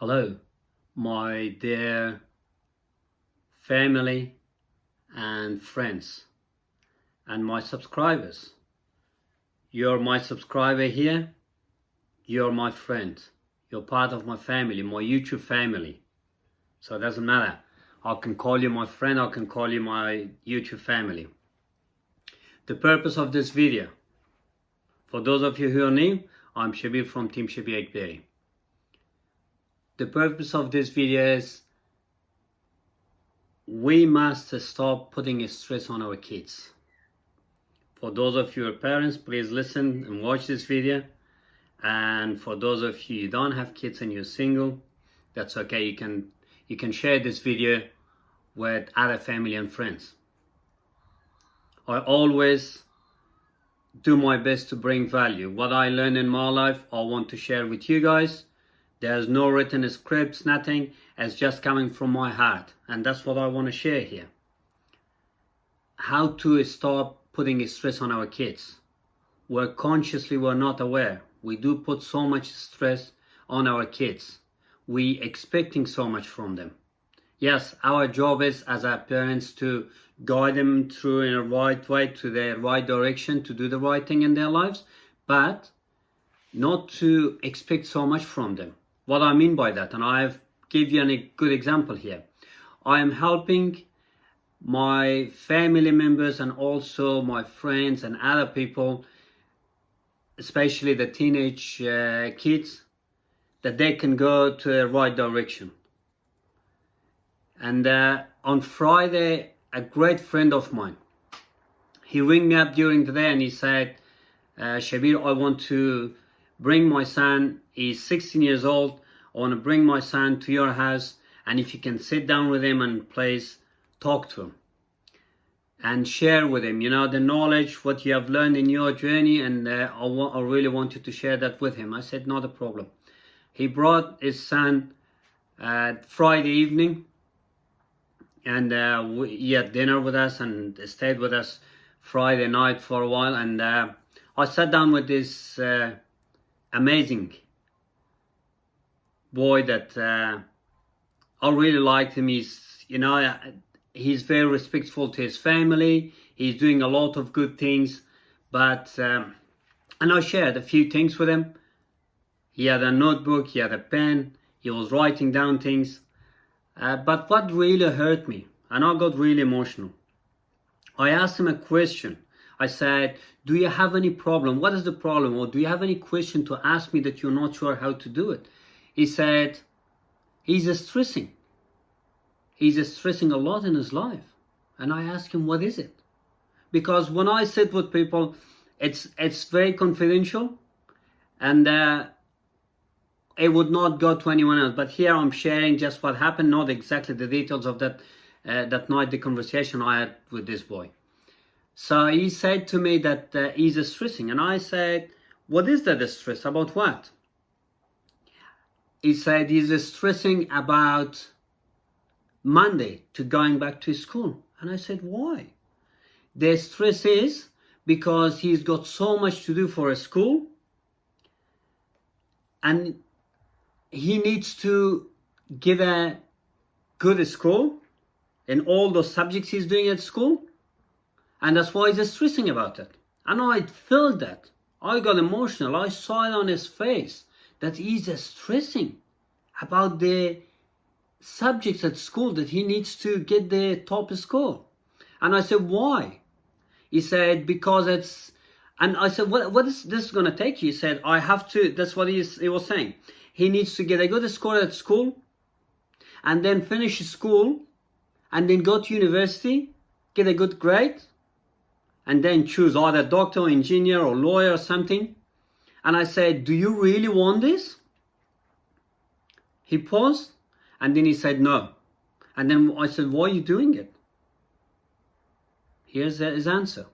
Hello, my dear family and friends and my subscribers. You're my subscriber here. You're my friend. You're part of my family, my YouTube family. So it doesn't matter. I can call you my friend. I can call you my YouTube family. The purpose of this video, for those of you who are new, I'm Shabir from Team Shabir Akbari. The purpose of this video is we must stop putting stress on our kids. For those of you who are parents, please listen and watch this video. And for those of you who don't have kids and you're single, that's okay. You can share this video with other family and friends. I always do my best to bring value. What I learned in my life, I want to share with you guys. There's no written scripts, nothing. It's just coming from my heart. And that's what I want to share here. How to stop putting stress on our kids. Where consciously we're not aware. We do put so much stress on our kids. We expecting so much from them. Yes, our job is as our parents to guide them through in a right way, to the right direction, to do the right thing in their lives, but not to expect so much from them. What I mean by that, and I've give you a good example here. I am helping my family members and also my friends and other people, especially the teenage kids, that they can go to the right direction. And on Friday, a great friend of mine, he rang me up during the day and he said, Shabir, I want to bring my son, he's 16 years old, I want to bring my son to your house, and if you can sit down with him and please talk to him and share with him, the knowledge, what you have learned in your journey, and I really want you to share that with him. I said, not a problem. He brought his son Friday evening, and he had dinner with us and stayed with us Friday night for a while, and I sat down with this amazing boy that I really liked him. He's very respectful to his family. He's doing a lot of good things, but and I shared a few things with him. He had a notebook, he had a pen, he was writing down things. But what really hurt me, and I got really emotional, I asked him a question. I said, do you have any problem? What is the problem? Or do you have any question to ask me that you're not sure how to do it? He said, he's stressing. He's stressing a lot in his life. And I asked him, what is it? Because when I sit with people, it's very confidential, and it would not go to anyone else. But here I'm sharing just what happened, not exactly the details of that night, the conversation I had with this boy. So he said to me that he's stressing. And I said, what is that stress? About what? He said he's stressing about Monday to going back to school. And I said, why? The stress is because he's got so much to do for a school, and he needs to give a good score in all those subjects he's doing at school, and that's why he's stressing about it. And I felt that. I got emotional. I saw it on his face that he's stressing about the subjects at school, that he needs to get the top score. And I said, why? He said, because it's... And I said, what is this going to take you? He said, I have to... That's what he was saying. He needs to get a good score at school, and then finish school, and then go to university, get a good grade, and then choose either doctor, engineer, or lawyer or something. And I said, do you really want this? He paused, and then he said, no. And then I said, why are you doing it? Here's his answer.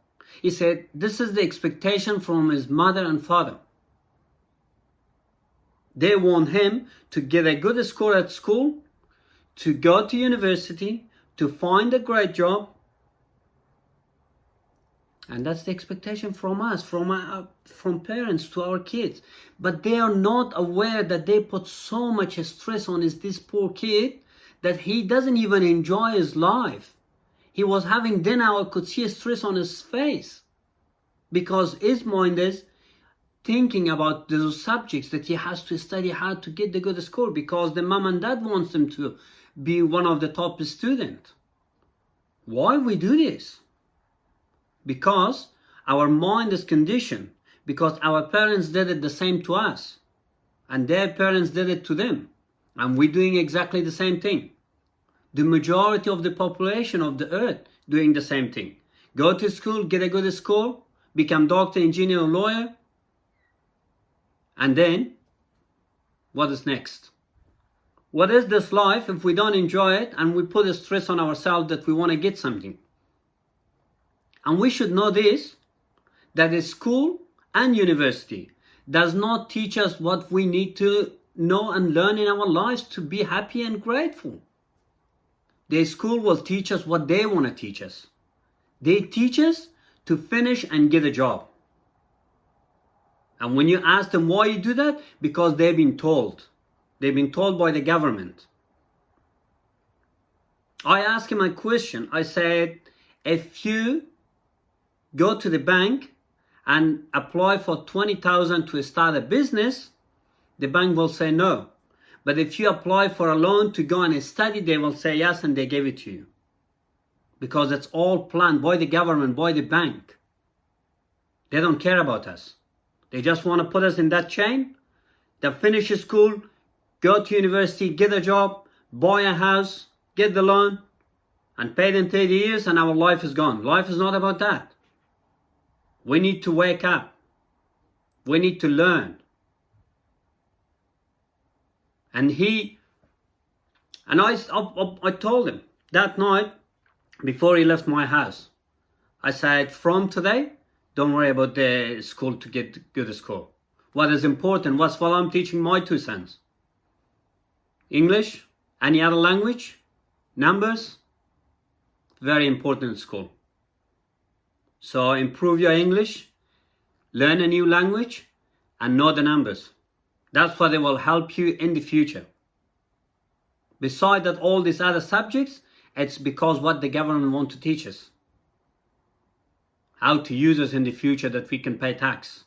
He said, this is the expectation from his mother and father. They want him to get a good score at school, to go to university, to find a great job, And that's the expectation from us, from parents to our kids. But they are not aware that they put so much stress on this poor kid that he doesn't even enjoy his life. He was having dinner, I could see stress on his face, because his mind is thinking about those subjects that he has to study hard to get the good score, because the mom and dad wants him to be one of the top students. Why we do this? Because our mind is conditioned, because our parents did it the same to us, and their parents did it to them, and we're doing exactly the same thing. The majority of the population of the earth doing the same thing. Go to school, get a good score, become doctor, engineer, or lawyer, and then what is next? What is this life if we don't enjoy it and we put a stress on ourselves that we want to get something? And we should know this, that a school and university does not teach us what we need to know and learn in our lives to be happy and grateful. The school will teach us what they want to teach us. They teach us to finish and get a job. And when you ask them why you do that, because they've been told. They've been told by the government. I asked him a question. I said, if you go to the bank and apply for 20,000 to start a business, the bank will say no. But if you apply for a loan to go and study, they will say yes, and they give it to you. Because it's all planned by the government, by the bank. They don't care about us. They just want to put us in that chain. They finish school, go to university, get a job, buy a house, get the loan, and pay them 30 years, and our life is gone. Life is not about that. We need to wake up. We need to learn. And I told him that night before he left my house, I said, from today, don't worry about the school to get good score. What is important, what's what I'm teaching my 2 sons. English, any other language, numbers, very important in school. So improve your English, learn a new language, and know the numbers. That's what it will help you in the future. Besides that, all these other subjects, it's because what the government want to teach us. How to use us in the future that we can pay tax.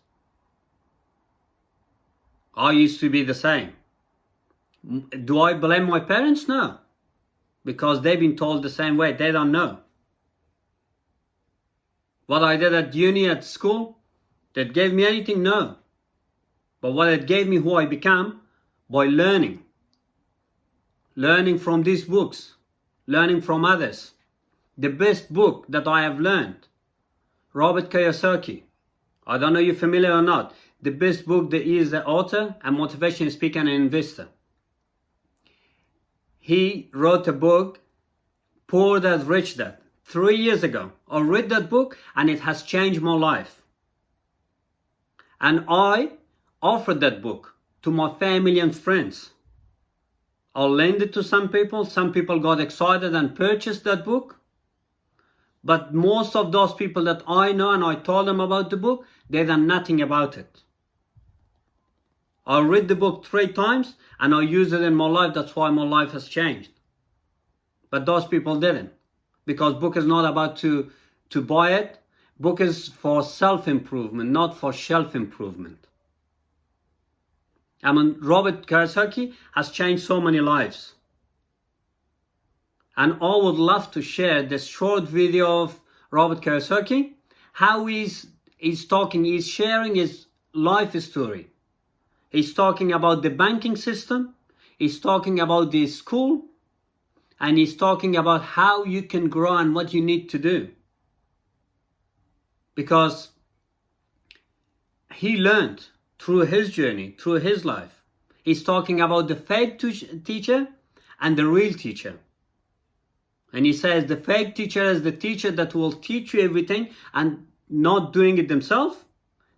I used to be the same. Do I blame my parents? No. Because they've been told the same way. They don't know. What I did at uni, at school, that gave me anything? No. But what it gave me who I become, by learning. Learning from these books. Learning from others. The best book that I have learned, Robert Kiyosaki. I don't know if you're familiar or not. The best book that he is the author, a motivational speaker and an investor. He wrote a book, Poor Dad, Rich Dad, 3 years ago. I read that book and it has changed my life. And I offered that book to my family and friends. I'll lend it to some people. Some people got excited and purchased that book. But most of those people that I know and I told them about the book, they done nothing about it. I read the book 3 times and I used it in my life. That's why my life has changed. But those people didn't. Because book is not about to buy it. Book is for self-improvement, not for shelf-improvement. I mean, Robert Kiyosaki has changed so many lives. And I would love to share this short video of Robert Kiyosaki, how he's sharing his life story. He's talking about the banking system, he's talking about the school, and he's talking about how you can grow and what you need to do. Because he learned through his journey, through his life. He's talking about the fake teacher and the real teacher. And he says the fake teacher is the teacher that will teach you everything and not doing it themselves.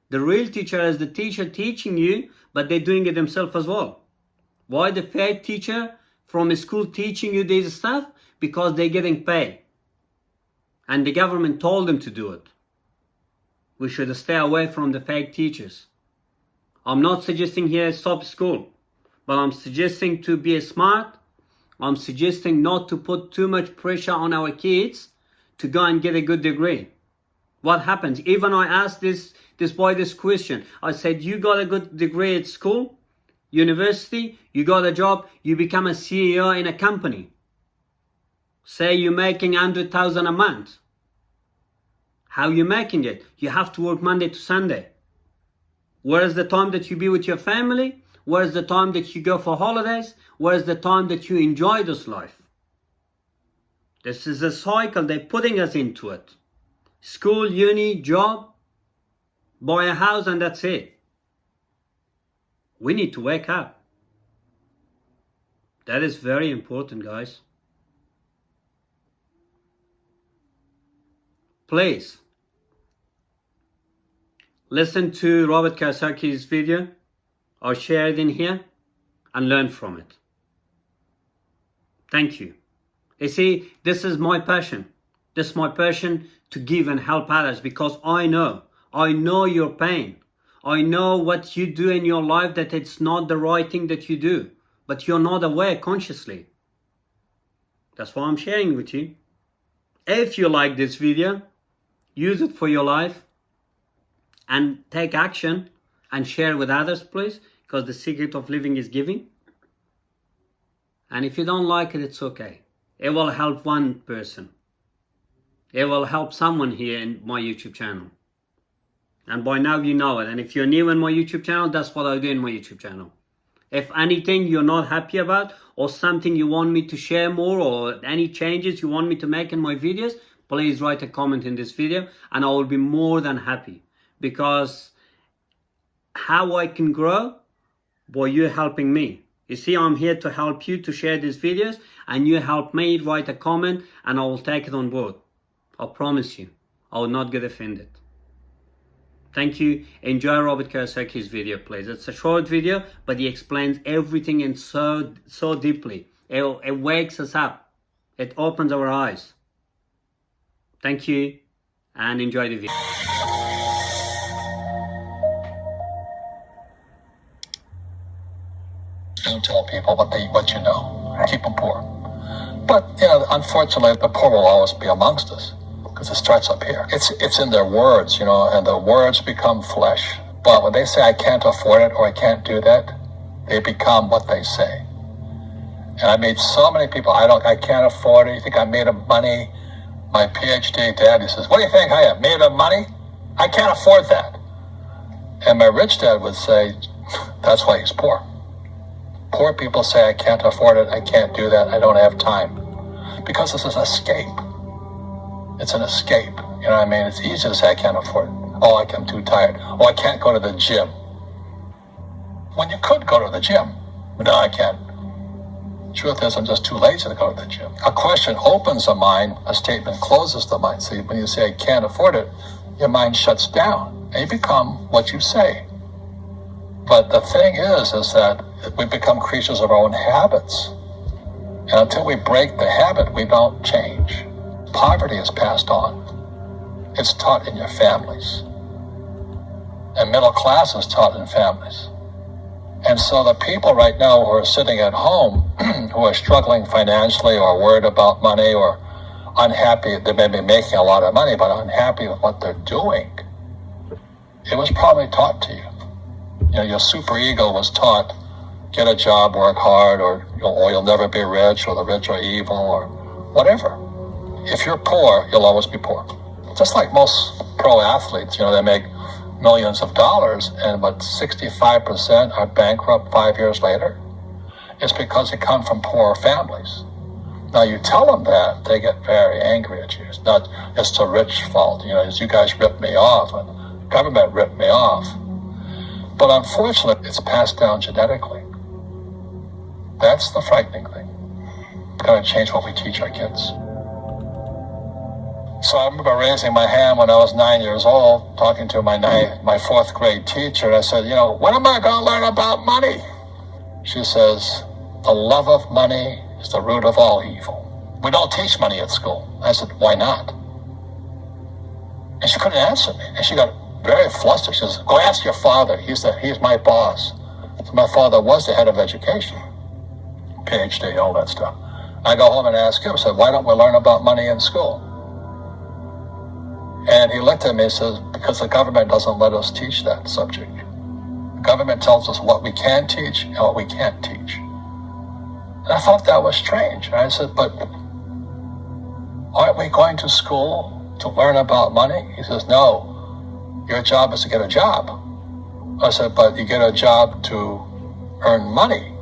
The real teacher is the teacher teaching you, but they're doing it themselves as well. Why the fake teacher from a school teaching you this stuff? Because they're getting paid. And the government told them to do it. We should stay away from the fake teachers. I'm not suggesting here stop school, but I'm suggesting to be smart. I'm suggesting not to put too much pressure on our kids to go and get a good degree. What happens? Even I asked this boy this question. I said, you got a good degree at school, university, you got a job, you become a CEO in a company. Say you're making 100,000 a month. How are you making it? You have to work Monday to Sunday. Where is the time that you be with your family? Where is the time that you go for holidays? Where is the time that you enjoy this life? This is a cycle. They're putting us into it. School, uni, job, buy a house, and that's it. We need to wake up. That is very important, guys. Please listen to Robert Kiyosaki's video or share it in here and learn from it. Thank you. You see, this is my passion. This is my passion to give and help others, because I know your pain. I know what you do in your life, that it's not the right thing that you do, but you're not aware consciously. That's why I'm sharing with you. If you like this video, use it for your life and take action and share with others, please, because the secret of living is giving. And if you don't like it, it's okay. It will help one person. It will help someone here in my YouTube channel. And by now you know it. And if you're new in my YouTube channel, that's what I do in my YouTube channel. If anything you're not happy about, or something you want me to share more, or any changes you want me to make in my videos, please write a comment in this video and I will be more than happy. Because how I can grow? By you helping me. You see, I'm here to help you to share these videos, and you help me, write a comment and I will take it on board. I promise you, I will not get offended. Thank you. Enjoy Robert Kiyosaki's video, please. It's a short video, but he explains everything in so deeply. It wakes us up. It opens our eyes. Thank you, and enjoy the video. Don't tell people what you know. Keep them poor. But, unfortunately, the poor will always be amongst us, because it starts up here. It's in their words, and the words become flesh. But when they say, I can't afford it, or I can't do that, they become what they say. And I meet so many people, I can't afford it. You think I made of money? My PhD dad, he says, what do you think I am, made of money? I can't afford that. And my rich dad would say, that's why he's poor. Poor people say, I can't afford it, I can't do that, I don't have time. Because this is an escape. It's an escape. You know what I mean? It's easy to say, I can't afford it. Oh, I'm too tired. Oh, I can't go to the gym. When you could go to the gym. But no, I can't. Truth is, I'm just too lazy to go to the gym. A question opens the mind, a statement closes the mind. See, when you say, I can't afford it, your mind shuts down, and you become what you say. But the thing is that we become creatures of our own habits. And until we break the habit, we don't change. Poverty is passed on. It's taught in your families. And middle class is taught in families. And so the people right now who are sitting at home, who are struggling financially or worried about money or unhappy, they may be making a lot of money, but unhappy with what they're doing, it was probably taught to you. Your superego was taught, get a job, work hard, or you'll never be rich, or the rich are evil, or whatever. If you're poor, you'll always be poor. Just like most pro athletes, they make millions of dollars, and but 65% are bankrupt 5 years later. It's because they come from poor families. Now you tell them that, they get very angry at you. It's not, it's the rich fault. You guys ripped me off, and the government ripped me off. But unfortunately, it's passed down genetically. That's the frightening thing. We've got to change what we teach our kids. So I remember raising my hand when I was 9 years old, talking to my fourth grade teacher. I said, when am I going to learn about money? She says, the love of money is the root of all evil. We don't teach money at school. I said, why not? And she couldn't answer me. And she got very flustered. She says, go ask your father. He's my boss. So my father was the head of education, PhD, all that stuff. I go home and ask him, I said, why don't we learn about money in school? And he looked at me and says, because the government doesn't let us teach that subject. The government tells us what we can teach and what we can't teach. And I thought that was strange. And I said, but aren't we going to school to learn about money? He says, no, your job is to get a job. I said, but you get a job to earn money.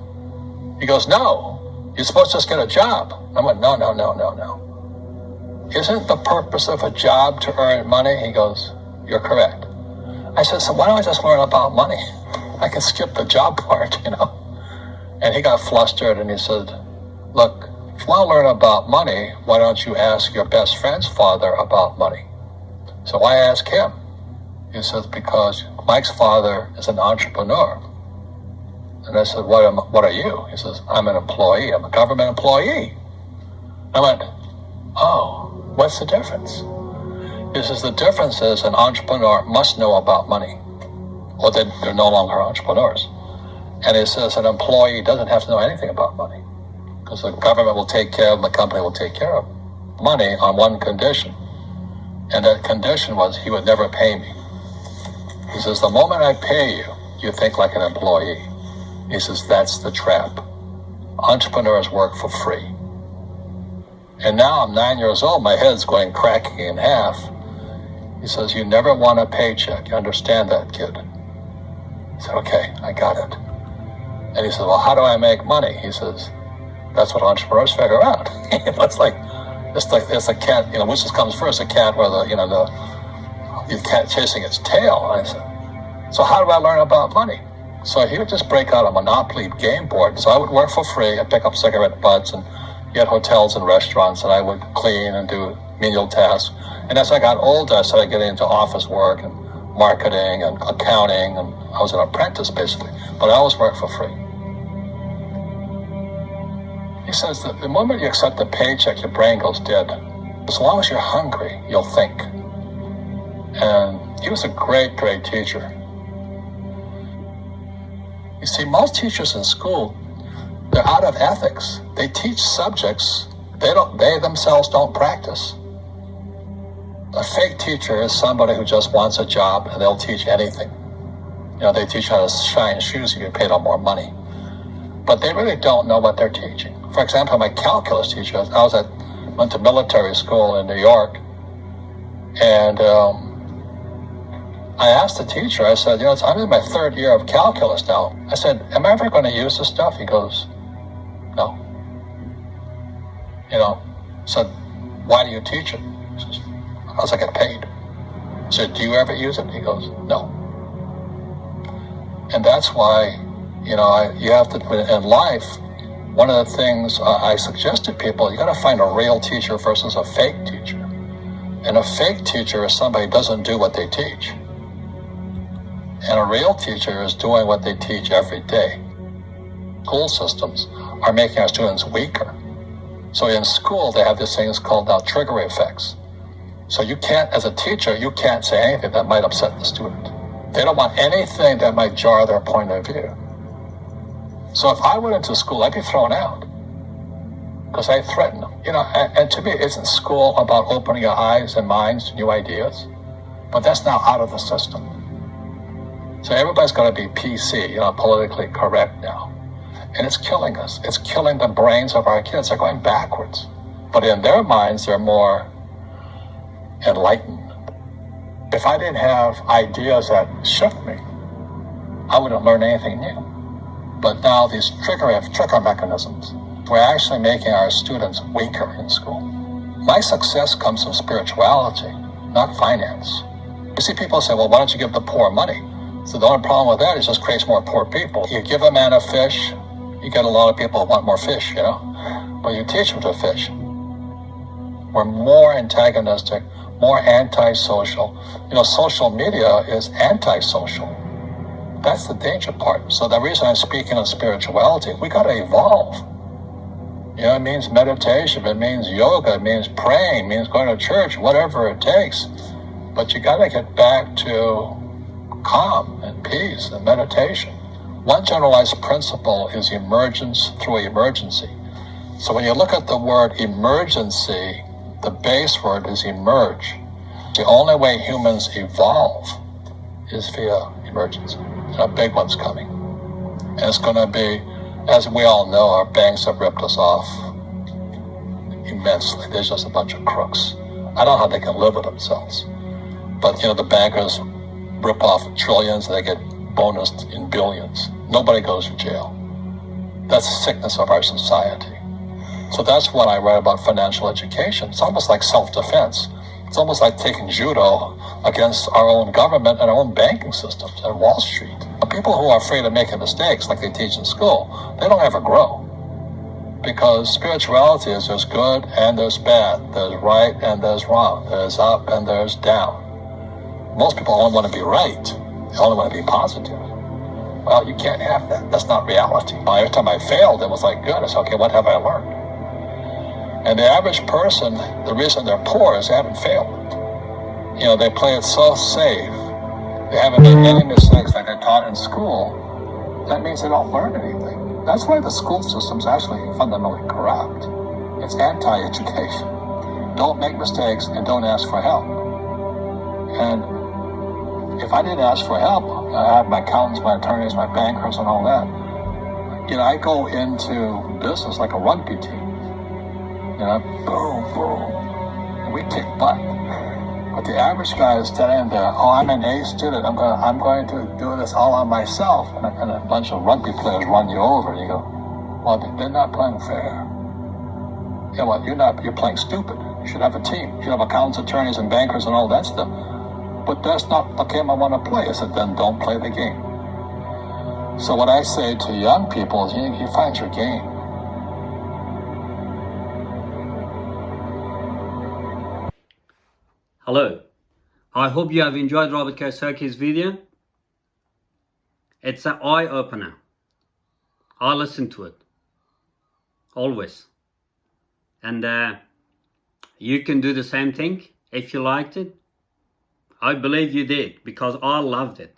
He goes, no, you're supposed to just get a job. I went, no. Isn't the purpose of a job to earn money? He goes, you're correct. I said, so why don't I just learn about money? I can skip the job part, And he got flustered and he said, look, if you want to learn about money, why don't you ask your best friend's father about money? So I asked him. He says, because Mike's father is an entrepreneur. And I said, what are you? He says, I'm an employee. I'm a government employee. I went, oh, what's the difference? He says, the difference is an entrepreneur must know about money, or they're no longer entrepreneurs. And he says an employee doesn't have to know anything about money, because the government will take care of them, the company will take care of them. Money on one condition. And that condition was he would never pay me. He says, the moment I pay you, you think like an employee. He says, that's the trap. Entrepreneurs work for free. And now I'm 9 years old, my head's going cracking in half. He says, you never want a paycheck. You understand that, kid? I said, okay, I got it. And he says, well, how do I make money? He says, that's what entrepreneurs figure out. It's like a cat, which comes first, a cat or the cat chasing its tail. And I said, so how do I learn about money? So he would just break out a Monopoly game board. So I would work for free and pick up cigarette butts and get hotels and restaurants, and I would clean and do menial tasks. And as I got older, I started getting into office work and marketing and accounting, and I was an apprentice basically, but I always worked for free. He says that the moment you accept a paycheck, your brain goes dead. As long as you're hungry, you'll think. And he was a great, great teacher. You see, most teachers in school, they're out of ethics. They teach subjects they themselves don't practice. A fake teacher is somebody who just wants a job and they'll teach anything. They teach how to shine shoes if you pay them more money. But they really don't know what they're teaching. For example, my calculus teacher, went to military school in New York, and I asked the teacher, I said, I'm in my third year of calculus now. I said, am I ever going to use this stuff? He goes, no. I said, why do you teach it? He says, because I get paid. I said, do you ever use it? He goes, no. And that's why, you have to, in life, one of the things I suggest to people, you got to find a real teacher versus a fake teacher. And a fake teacher is somebody who doesn't do what they teach. And a real teacher is doing what they teach every day. School systems are making our students weaker. So in school, they have these things called now trigger effects. So you can't, as a teacher, you can't say anything that might upset the student. They don't want anything that might jar their point of view. So if I went into school, I'd be thrown out because I threaten them. And to me, isn't school about opening your eyes and minds to new ideas? But that's now out of the system. So everybody's got to be PC, politically correct now. And it's killing us. It's killing the brains of our kids. They're going backwards. But in their minds, they're more enlightened. If I didn't have ideas that shook me, I wouldn't learn anything new. But now these trigger mechanisms, we're actually making our students weaker in school. My success comes from spirituality, not finance. You see people say, well, why don't you give the poor money? So the only problem with that is it just creates more poor people. You give a man a fish, you get a lot of people who want more fish, but you teach them to fish. We're more antagonistic, more antisocial. Social media is antisocial. That's the danger part. So the reason I'm speaking of spirituality, we got to evolve. It means meditation, it means yoga, it means praying, it means going to church, whatever it takes. But you got to get back to calm and peace and meditation. One generalized principle is emergence through emergency. So when you look at the word emergency, the base word is emerge. The only way humans evolve is via emergency. And a big one's coming. And it's going to be, as we all know, our banks have ripped us off immensely. There's just a bunch of crooks. I don't know how they can live with themselves. But, the bankers rip off trillions and they get bonused in billions. Nobody goes to jail. That's the sickness of our society. So that's what I write about financial education. It's almost like self-defense. It's almost like taking judo against our own government and our own banking systems and Wall Street. People who are afraid of making mistakes, like they teach in school, they don't ever grow. Because spirituality is there's good and there's bad. There's right and there's wrong. There's up and there's down. Most people only want to be right. They only want to be positive. Well, you can't have that. That's not reality. Every time I failed, it was like, good. I said, okay, what have I learned? And the average person, the reason they're poor is they haven't failed. They play it so safe. They haven't made any mistakes like they're taught in school. That means they don't learn anything. That's why the school system's actually fundamentally corrupt. It's anti-education. Don't make mistakes and don't ask for help. And if I didn't ask for help, I have my accountants, my attorneys, my bankers, and all that. I go into business like a rugby team. Boom, boom. And we kick butt. But the average guy is standing there, I'm an A student, I'm going to do this all on myself. And a bunch of rugby players run you over, and you go, well, they're not playing fair. You're playing stupid. You should have a team. You should have accountants, attorneys, and bankers, and all that stuff. But that's not the game I want to play. I said, then don't play the game. So what I say to young people is, you find your game. Hello, I hope you have enjoyed Robert Kiyosaki's video. It's an eye-opener. I listen to it, always. And you can do the same thing if you liked it. I believe you did, because I loved it.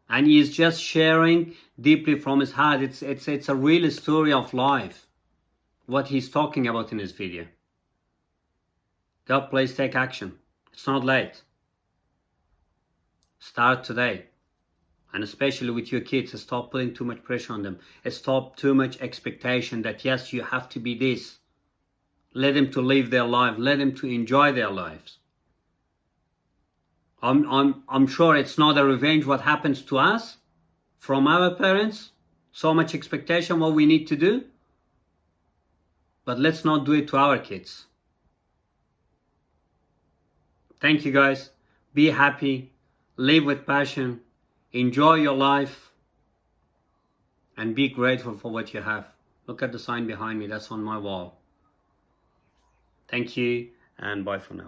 And he's just sharing deeply from his heart. It's a real story of life, what he's talking about in his video. God, please take action. It's not late. Start today. And especially with your kids, stop putting too much pressure on them. Stop too much expectation that yes, you have to be this. Let them to live their life. Let them to enjoy their lives. I'm sure it's not a revenge what happens to us from our parents. So much expectation what we need to do. But let's not do it to our kids. Thank you guys. Be happy. Live with passion. Enjoy your life. And be grateful for what you have. Look at the sign behind me. That's on my wall. Thank you and bye for now.